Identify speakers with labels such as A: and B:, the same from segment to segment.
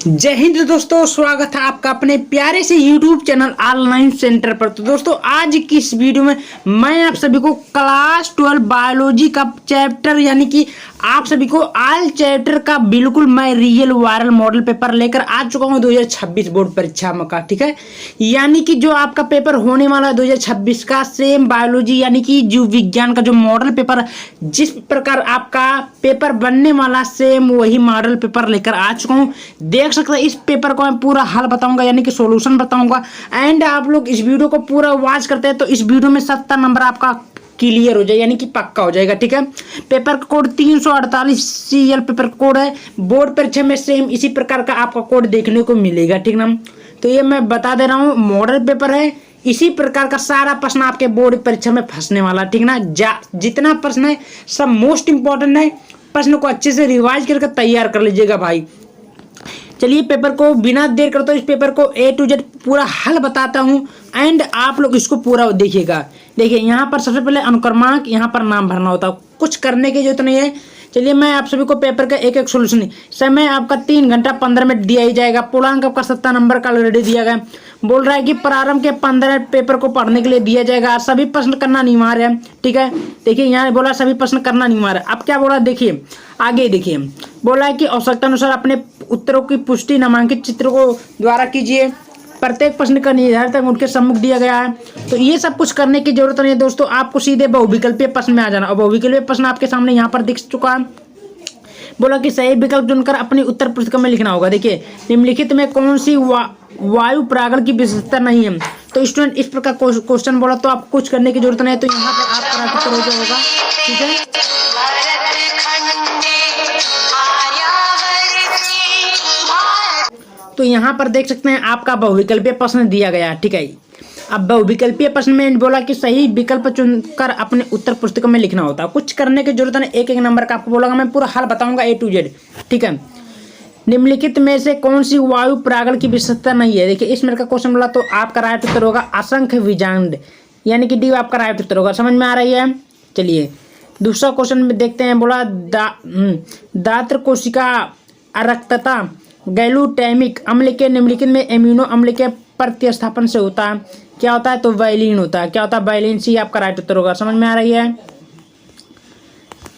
A: जय हिंद दोस्तों, स्वागत है आपका अपने प्यारे से YouTube चैनल ऑनलाइन सेंटर पर। तो दोस्तों आज की इस वीडियो में मैं आप सभी को क्लास 12 बायोलॉजी का चैप्टर यानी कि आप सभी को ऑल चैप्टर का बिल्कुल मैं रियल वायरल मॉडल पेपर लेकर आ चुका हूं 2026 बोर्ड परीक्षा में का। ठीक है, यानी कि जो आपका पेपर होने वाला है 2026 का सेम बायोलॉजी यानी कि जीव विज्ञान का जो मॉडल पेपर जिस प्रकार आपका पेपर बनने वाला सेम वही मॉडल पेपर लेकर आ चुका हूं। देख सकते हैं इस पेपर को मैं पूरा हल बताऊंगा यानी कि सॉल्यूशन बताऊंगा। एंड आप लोग इस वीडियो को पूरा वॉच करते हैं तो इस वीडियो में 70 नंबर आपका क्लियर हो जाए यानी कि पक्का हो जाएगा। ठीक है, पेपर का कोड 348 CL पेपर कोड है। बोर्ड परीक्षा में सेम इसी प्रकार का आपका कोड देखने को मिलेगा। ठीक ना, तो ये मैं बता दे रहा हूँ मॉडल पेपर है, इसी प्रकार का सारा प्रश्न आपके बोर्ड परीक्षा में फंसने वाला। ठीक ना, जितना प्रश्न है सब मोस्ट इंपॉर्टेंट है। प्रश्न को अच्छे से रिवाइज करके तैयार कर लीजिएगा भाई। चलिए पेपर को बिना देर करते इस पेपर को A to Z पूरा हल बताता हूं एंड आप लोग इसको पूरा देखिएगा। देखिए यहाँ पर सबसे पहले अनुक्रमांक, यहाँ पर नाम भरना होता है, कुछ करने की जरूरत नहीं है। चलिए मैं आप सभी को पेपर का एक एक सोल्यूशन, समय आपका 3 घंटा 15 मिनट दिया ही जाएगा। पूर्णांक आपका 70 नंबर का ऑलरेडी दिया गया। बोल रहा है कि प्रारंभ के 15 पेपर को पढ़ने के लिए दिया जाएगा, सभी प्रश्न करना अनिवार्य है। ठीक है, देखिए यहाँ बोला सभी प्रश्न करना अनिवार्य है। अब क्या बोला देखिए, आगे देखिए बोला है कि आवश्यकता अनुसार अपने उत्तरों की पुष्टि नामांकित चित्रों को द्वारा कीजिए। प्रत्येक प्रश्न का निर्धारित अंक उनके सम्मुख दिया गया है। तो ये सब कुछ करने की जरूरत नहीं है दोस्तों, आपको सीधे बहुविकल्पीय प्रश्न में आ जाना। और बहुविकल्पीय प्रश्न आपके सामने यहाँ पर दिख चुका है। बोला कि सही विकल्प चुनकर अपनी उत्तर पुस्तिका में लिखना होगा। देखिए निम्नलिखित में कौन सी वायु परागण की विशेषता नहीं है। तो स्टूडेंट इस प्रकार क्वेश्चन बोला तो आपको कुछ करने की जरूरत नहीं है। तो यहाँ पर आपका उत्तर हो जाएगा। ठीक है, तो यहाँ पर देख सकते हैं आपका बहुविकल्पीय प्रश्न दिया गया। ठीक है, अब बहुविकल्पीय प्रश्न में बोला कि सही विकल्प चुनकर अपने उत्तर पुस्तिका में लिखना होता है। कुछ करने की जरूरत नहीं, एक एक नंबर का आपको बोला मैं पूरा हल बताऊंगा A to Z। ठीक है, निम्नलिखित में से कौन सी वायु परागण की विशेषता नहीं है। देखिए इसमें का क्वेश्चन बोला तो आपका राइट उत्तर होगा असंख्य बीजांड यानी कि डी आपका राइट उत्तर होगा। समझ में आ रही है। चलिए दूसरा क्वेश्चन में देखते हैं। बोला दात्र कोशिका अरक्तता गैलूटेमिक अम्ल के निम्नलिखित में एमिनो अम्ल के प्रतिस्थापन से होता है। क्या होता है तो वाइलिन होता है। क्या होता है वाइलिन, सी आपका राइट उत्तर होगा। समझ में आ रही है।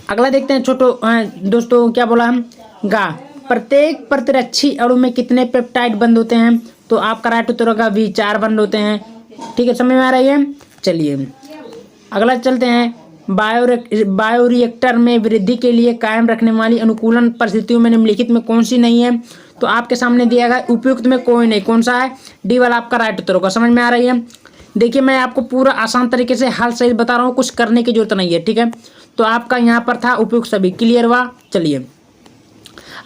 A: अगला देखते हैं छोटो दोस्तों क्या बोला हम गा प्रत्येक प्रतिरक्षी अणु में कितने पेप्टाइड बंद होते हैं। तो आपका राइट उत्तर होगा V 4 बंद होते हैं। ठीक है, समझ में आ रही है। चलिए अगला चलते हैं। बायोरिएक्टर में वृद्धि के लिए कायम रखने वाली अनुकूलन परिस्थितियों में निम्नलिखित में कौन सी नहीं है। तो आपके सामने दिया गया उपयुक्त में कोई नहीं, कौन सा है डी वाला आपका राइट उत्तर होगा। समझ में आ रही है। देखिए मैं आपको पूरा आसान तरीके से हल सही बता रहा हूँ, कुछ करने की जरूरत नहीं है। ठीक है, तो आपका यहाँ पर था उपयुक्त सभी क्लियर हुआ। चलिए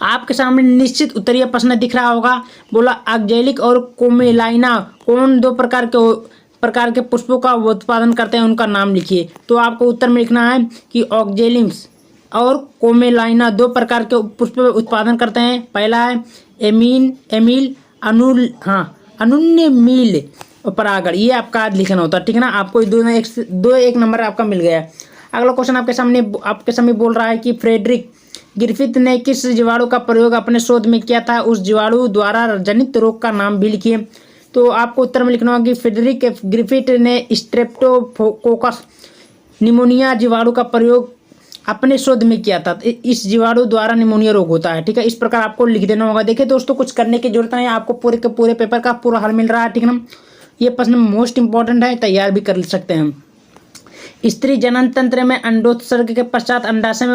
A: आपके सामने निश्चित उत्तरीय प्रश्न दिख रहा होगा। बोला ऑक्जेलिक और कोमेलाइना कौन दो प्रकार के पुष्पों का उत्पादन करते हैं, उनका नाम लिखिए। तो आपको उत्तर में लिखना है कि ऑक्जेलिम्स और कोमेलाइना 2 प्रकार के पुष्प उत्पादन करते हैं। पहला है एमील अनुन्य मील परागण, ये आपका लिखना होता है। ठीक है ना, आपको दो एक नंबर आपका मिल गया। अगला क्वेश्चन आपके सामने बोल रहा है कि फ्रेडरिक ग्रिफिथ ने किस जीवाणु का प्रयोग अपने शोध में किया था, उस जीवाणु द्वारा जनित रोग का नाम भी लिखिए। तो आपको उत्तर में लिखना होगा कि फ्रेडरिक ग्रिफिथ ने स्ट्रेप्टोकोकस निमोनिया जीवाणु का प्रयोग अपने शोध में किया था। इस जीवाणु द्वारा निमोनिया रोग होता है। ठीक है, इस प्रकार आपको लिख देना होगा। देखिए दोस्तों कुछ करने की जरूरत नहीं है, आपको पूरे के पूरे पेपर का पूरा हल मिल रहा है। ठीक है ना, ये प्रश्न मोस्ट इंपॉर्टेंट है, तैयार भी कर सकते हैं। स्त्री जनन तंत्र में अंडोत्सर्ग के पश्चात अंडाशय में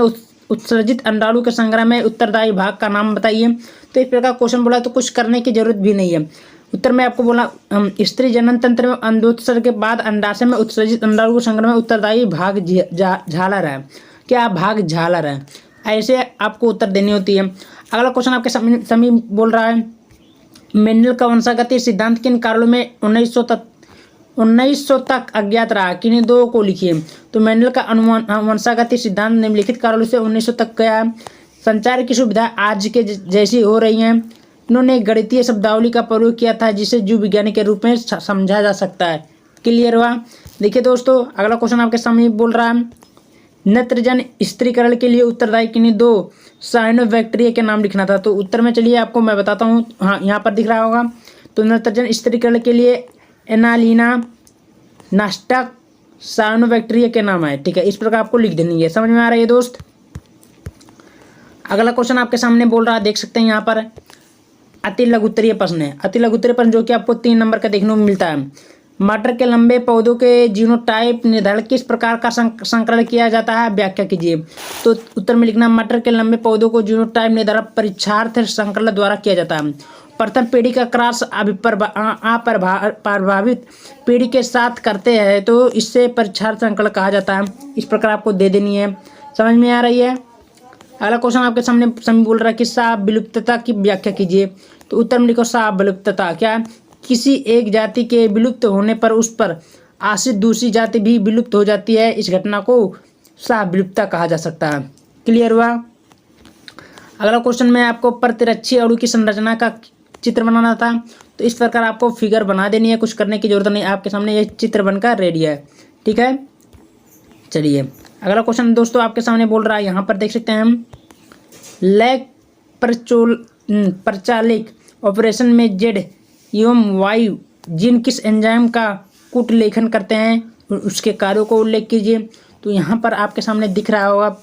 A: उत्सर्जित अंडाणु के संग्रह में उत्तरदायी भाग का नाम बताइए। तो इस प्रकार क्वेश्चन बोला तो कुछ करने की जरूरत भी नहीं है। उत्तर में आपको बोला स्त्री जनन तंत्र में अंडोत्सर्ग के बाद अंडाशय में उत्सर्जित अंडाणु के संग्रह में उत्तरदायी भाग झालर है। क्या भाग झालर है, ऐसे आपको उत्तर देनी होती है। अगला क्वेश्चन आपके सामने बोल रहा है मेंडल का वंशागति सिद्धांत किन कारणों में 1900 तक अज्ञात रहा, किन्हीं 2 को लिखिए। तो मेंडल का वंशागति सिद्धांत निम्नलिखित कारणों से 1900 तक गया है। संचार की सुविधा आज के जैसी हो रही है। इन्होंने गणितीय शब्दावली का प्रयोग किया था जिसे जीव विज्ञानी के रूप में समझा जा सकता है। क्लियर हुआ। देखिए दोस्तों अगला क्वेश्चन आपके सामने बोल रहा है नत्रजन स्थिरीकरण के लिए उत्तरदायी किन्हीं 2 साइनोबैक्टीरिया के नाम लिखना था। तो उत्तर में चलिए आपको मैं बताता हूँ। हाँ, यहाँ पर दिख रहा होगा। तो नत्रजन स्थिरीकरण के लिए एनालिना, नास्टक, साइनोबैक्टीरिया के नाम है। ठीक है, इस प्रकार आपको लिख देनी है। समझ में आ रही है दोस्त। अगला क्वेश्चन आपके सामने बोल रहा है, देख सकते हैं यहाँ पर अति लघुत्तरीय प्रश्न है। अति लघुत्तरीय प्रश्न जो कि आपको 3 नंबर का देखने को मिलता है। मटर के लंबे पौधों के जीनोटाइप निर्धारण किस प्रकार का संकरण किया जाता है, व्याख्या कीजिए। तो उत्तर में लिखना, मटर के लंबे पौधों को जीनोटाइप निर्धारण परीक्षार्थ संकरण द्वारा किया जाता है। प्रथम पीढ़ी का क्रॉस अप्रभावित पीढ़ी के साथ करते हैं तो इससे परीक्षार्थ संकरण कहा जाता है। इस प्रकार आपको दे देनी है। समझ में आ रही है। अगला क्वेश्चन आपके सामने समी बोल रहा है कि साप विलुप्तता की व्याख्या कीजिए। तो उत्तर में लिखो, साप विलुप्तता क्या है? किसी एक जाति के विलुप्त होने पर उस पर आश्रित दूसरी जाति भी विलुप्त हो जाती है। इस घटना को साप विलुप्तता कहा जा सकता है। क्लियर हुआ। अगला क्वेश्चन में आपको प्रतिरक्षी अणु की संरचना का चित्र बनाना था। तो इस प्रकार आपको फिगर बना देनी है, कुछ करने की जरूरत नहीं। आपके सामने ये चित्र बनकर रेडी है। ठीक है, चलिए अगला क्वेश्चन दोस्तों आपके सामने बोल रहा है, यहाँ पर देख सकते हैं हम, लैग प्रचालिक ऑपरेशन में जेड एवं वाई जीन किस एंजाइम का कूट लेखन करते हैं, उसके कार्यों को उल्लेख कीजिए। तो यहाँ पर आपके सामने दिख रहा होगा,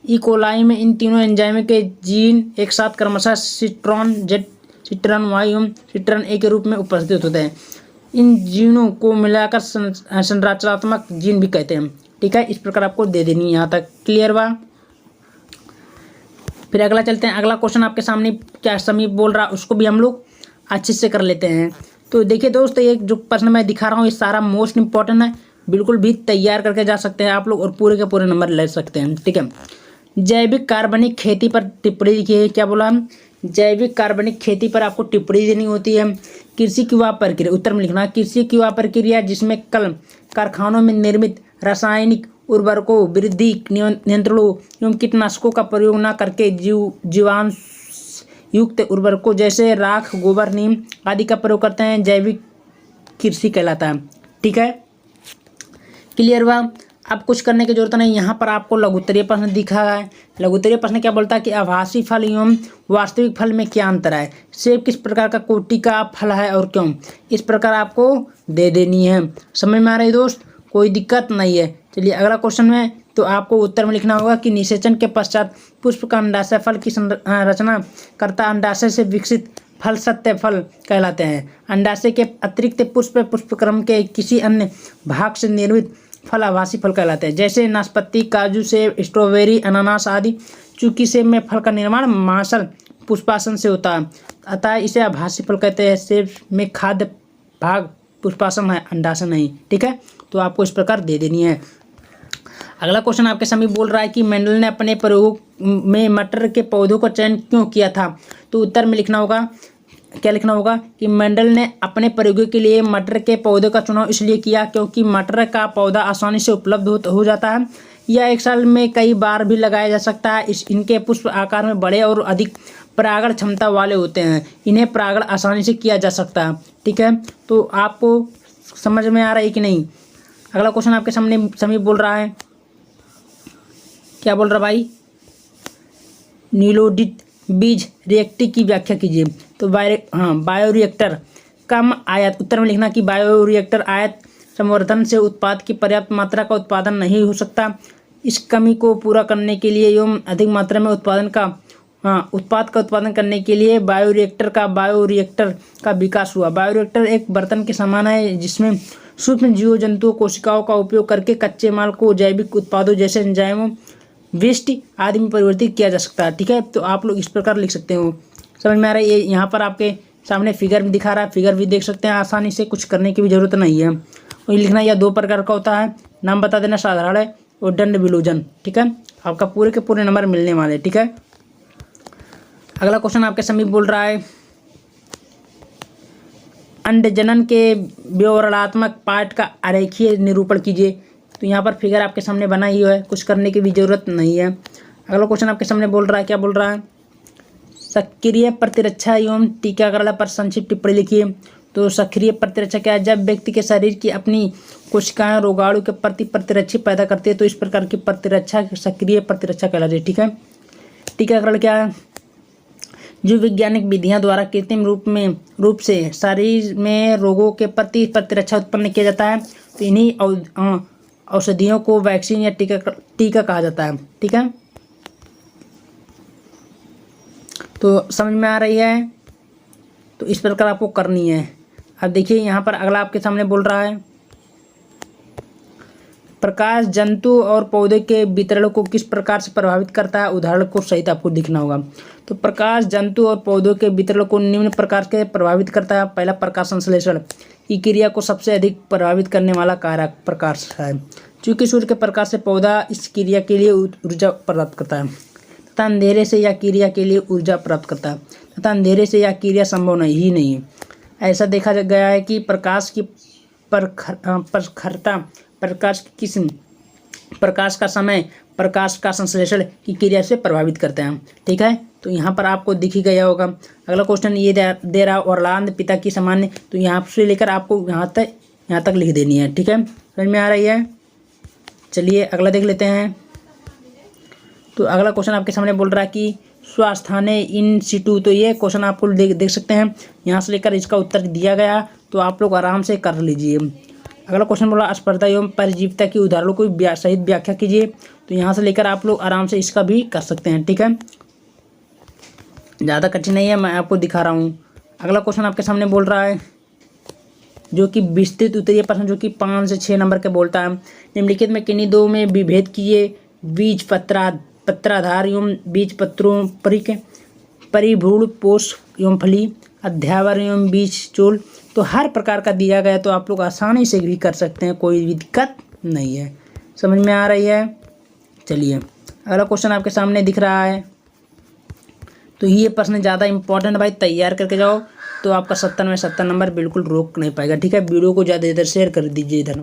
A: ई कोलाई में इन तीनों एंजाइम के जीन एक साथ क्रमशः सिट्रॉन जेड, सिट्रॉन वाई एवं सिट्रॉन ए के रूप में उपस्थित होते हैं। इन जीनों को मिलाकर संरचनात्मक जीन भी कहते हैं। ठीक है, इस प्रकार आपको दे देनी है। यहाँ तक क्लियर हुआ। फिर अगला चलते हैं। अगला क्वेश्चन आपके सामने क्या समीप बोल रहा है उसको भी हम लोग अच्छे से कर लेते हैं। तो देखिए दोस्त, ये जो प्रश्न मैं दिखा रहा हूँ ये सारा मोस्ट इंपॉर्टेंट है। बिल्कुल भी तैयार करके जा सकते हैं आप लोग और पूरे के पूरे नंबर ले सकते हैं। ठीक है, जैविक कार्बनिक खेती पर टिप्पणी लिखिए। क्या बोला? जैविक कार्बनिक खेती पर आपको टिप्पणी देनी होती है। कृषि की वह प्रक्रिया, उत्तर में लिखना, कृषि की वह प्रक्रिया जिसमें कल कारखानों में निर्मित रासायनिक उर्वरकों, वृद्धि नियंत्रणों एवं कीटनाशकों का प्रयोग न करके जीवाणु युक्त उर्वरकों जैसे राख, गोबर, नीम आदि का प्रयोग करते हैं, जैविक कृषि कहलाता है। ठीक है, क्लियर हुआ। अब कुछ करने की जरूरत नहीं। यहाँ पर आपको लघुत्तरीय प्रश्न दिखा है। लघुत्तरीय प्रश्न क्या बोलता है कि आभासी फल एवं वास्तविक फल में क्या अंतर है, सेब किस प्रकार का कोटि का फल है और क्यों, इस प्रकार आपको दे देनी है। समझ में आ रही दोस्त, कोई दिक्कत नहीं है। चलिए अगला क्वेश्चन में तो आपको उत्तर में लिखना होगा कि निषेचन के पश्चात पुष्प का अंडाशय फल की रचना करता अंडाशय से विकसित फल सत्य फल कहलाते हैं। अंडाशय के अतिरिक्त पुष्पक्रम के किसी अन्य भाग से निर्मित फल आभासी फल कहलाते हैं, जैसे नाशपाती, काजू, सेब, स्ट्रॉबेरी, अनानास आदि। चूंकि सेब में फल का निर्माण मांसल पुष्पासन से होता है अतः इसे आभासी फल कहते हैं। सेब में खाद्य भाग पुष्पासन है, अंडाशय नहीं। ठीक है, तो आपको इस प्रकार दे देनी है। अगला क्वेश्चन आपके सामने बोल रहा है कि मेंडल ने अपने प्रयोग में मटर के पौधों का चयन क्यों किया था। तो उत्तर में लिखना होगा, क्या लिखना होगा कि मेंडल ने अपने प्रयोगों के लिए मटर के पौधे का चुनाव इसलिए किया क्योंकि मटर का पौधा आसानी से उपलब्ध हो जाता है। यह एक साल में कई बार भी लगाया जा सकता है। इनके पुष्प आकार में बड़े और अधिक परागण क्षमता वाले होते हैं। इन्हें परागण आसानी से किया जा सकता है। ठीक है, तो आपको समझ में आ रहा है कि नहीं। अगला क्वेश्चन आपके सामने समीप बोल रहा है, क्या बोल रहा भाई, नीलोडित बीज रिएक्टर की व्याख्या कीजिए। तो बायोरिएक्टर कम आयत, उत्तर में लिखना कि बायोरिएक्टर आयत संवर्धन से उत्पाद की पर्याप्त मात्रा का उत्पादन नहीं हो सकता। इस कमी को पूरा करने के लिए एवं अधिक मात्रा में उत्पाद का उत्पादन करने के लिए बायोरिएक्टर का विकास हुआ। बायोरिएक्टर एक बर्तन के समान है जिसमें सूक्ष्म जीव जंतुओं कोशिकाओं का उपयोग करके कच्चे माल को जैविक उत्पादों जैसे एंजाइमों, वेस्ट आदि में परिवर्तित किया जा सकता है। ठीक है, तो आप लोग इस प्रकार लिख सकते हो। समझ में आ रहा है। ये यहाँ पर आपके सामने फिगर भी दिखा रहा है, फिगर भी देख सकते हैं आसानी से, कुछ करने की भी जरूरत नहीं है। वही लिखना, यह 2 प्रकार का होता है, नाम बता देना, साधारण है और दंड विलोजन। ठीक है, आपका पूरे के पूरे नंबर मिलने वाले। ठीक है, अगला क्वेश्चन आपके समीप बोल रहा है, अंडजनन के विवरणात्मक पाठ का आरेखीय निरूपण कीजिए। तो यहाँ पर फिगर आपके सामने बना ही है, कुछ करने की भी जरूरत नहीं है। अगला क्वेश्चन आपके सामने बोल रहा है, क्या बोल रहा है, सक्रिय प्रतिरक्षा एवं टीकाकरण पर संक्षिप्त टिप्पणी लिखिए। तो सक्रिय प्रतिरक्षा क्या है? जब व्यक्ति के शरीर की अपनी कोशिकाएं रोगाणु के प्रति प्रतिरक्षा पैदा करती है तो इस प्रकार की प्रतिरक्षा सक्रिय प्रतिरक्षा कहलाती है। ठीक है। टीकाकरण क्या है? जो वैज्ञानिक विधियां द्वारा कृत्रिम रूप से शरीर में रोगों के प्रति प्रतिरक्षा उत्पन्न किया जाता है तो इन्हीं औषधियों को वैक्सीन या टीका कहा जाता है। ठीक है। तो समझ में आ रही है? तो इस प्रकार आपको करनी है। अब देखिए यहाँ पर अगला आपके सामने बोल रहा है, प्रकाश जंतु और पौधे के वितरण को किस प्रकार से प्रभावित करता है? उदाहरण को सहित आपको दिखना होगा। तो प्रकाश जंतु और पौधों के वितरण को निम्न प्रकार से प्रभावित करता है। पहला, प्रकाश संश्लेषण की क्रिया को सबसे अधिक प्रभावित करने वाला कारक प्रकाश है। चूंकि सूर्य के प्रकाश से पौधा इस क्रिया के लिए ऊर्जा प्राप्त करता है तथा अंधेरे से यह क्रिया के लिए ऊर्जा प्राप्त करता है तथा अंधेरे से यह क्रिया संभव नहीं है। ऐसा देखा गया है कि प्रकाश की प्रखरता, प्रकाश की किस्म, प्रकाश का समय, प्रकाश का संश्लेषण की क्रिया से प्रभावित करते हैं। ठीक है। तो यहाँ पर आपको दिख ही गया होगा। अगला क्वेश्चन ये दे रहा, ऑरलैंड पिता की सामान्य, तो यहाँ से लेकर आपको यहाँ तक लिख देनी है। ठीक है। समझ में आ रही है? चलिए अगला देख लेते हैं। तो अगला क्वेश्चन आपके सामने बोल रहा है कि स्वास्थ्य इन सिटू, तो ये क्वेश्चन आपको देख सकते हैं। यहाँ से लेकर इसका उत्तर दिया गया तो आप लोग आराम से कर लीजिए। अगला क्वेश्चन बोला अस्पर्धा एवं परजीविता की उदाहरणों को सहित व्याख्या कीजिए, तो यहाँ से लेकर आप लोग आराम से इसका भी कर सकते हैं। ठीक है। ज़्यादा कठिन नहीं है, मैं आपको दिखा रहा हूँ। अगला क्वेश्चन आपके सामने बोल रहा है जो कि विस्तृत उत्तरीय प्रश्न, जो कि 5 से 6 नंबर के बोलता है। निम्नलिखित में किन्हीं दो में विभेद कीजिए, बीज पत्राधार एवं बीज पत्रों परिभ्रूण पोष एवं फली, अध्यावर एवं बीज चोल। तो हर प्रकार का दिया गया तो आप लोग आसानी से भी कर सकते हैं, कोई भी दिक्कत नहीं है। समझ में आ रही है? चलिए अगला क्वेश्चन आपके सामने दिख रहा है। तो ये प्रश्न ज़्यादा इंपॉर्टेंट भाई, तैयार करके जाओ तो आपका 70 में 70 नंबर बिल्कुल रोक नहीं पाएगा। ठीक है। वीडियो को ज़्यादा शेयर कर दीजिए इधर।